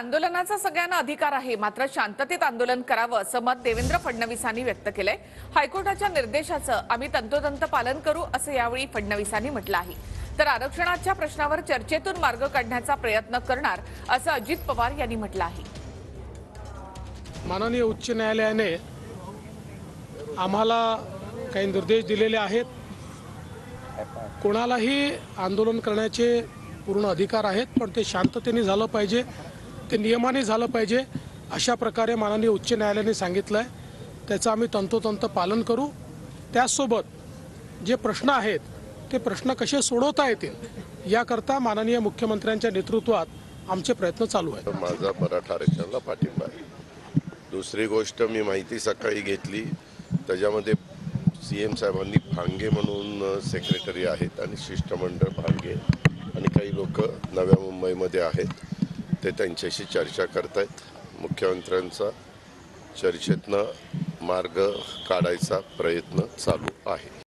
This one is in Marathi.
आंदोलनाचा सगळ्यांना अधिकार आहे, मात्र शांततेत आंदोलन करावं असं मत देवेंद्र फडणवीसांनी व्यक्त केलंय। हायकोर्टाच्या निर्देशाचं आम्ही तंतोतंत पालन करू असं यावेळी फडणवीसांनी म्हटलं आहे। तर आरक्षणाच्या प्रश्नावर चर्चेतून मार्ग काढण्याचा प्रयत्न करणार असं अजित पवार यांनी म्हटलं आहे। माननीय उच्च न्यायालयाने आम्हाला काही निर्देश दिलेले आहेत। कोणालाही आंदोलन करण्याचे पूर्ण अधिकार आहेत, पण ते शांततेने झालं पाहिजे, ते नियमाने झालं पाहिजे अशा प्रकारे माननीय उच्च न्यायालयाने सांगितलं आहे। त्याचं आम्ही तंतोतंत पालन करू। त्यासोबत जे प्रश्न आहेत ते प्रश्न कसे सोडवता येतील याकरता माननीय मुख्यमंत्र्यांच्या नेतृत्वात आमचे प्रयत्न चालू आहेत। माझा मराठा आरक्षणाला पाठिंबा आहे। दुसरी गोष्ट मी माहिती सकाळी घेतली, त्याच्यामध्ये सीएम साहेबांनी भांगे म्हणून सेक्रेटरी आहेत आणि शिष्टमंडळ भांगे आणि काही लोक नव्या मुंबईमध्ये आहेत, ते त्यांच्याशी चर्चा करतायत। मुख्यमंत्र्यांचा चर्चेतनं मार्ग काढायचा प्रयत्न चालू आहे।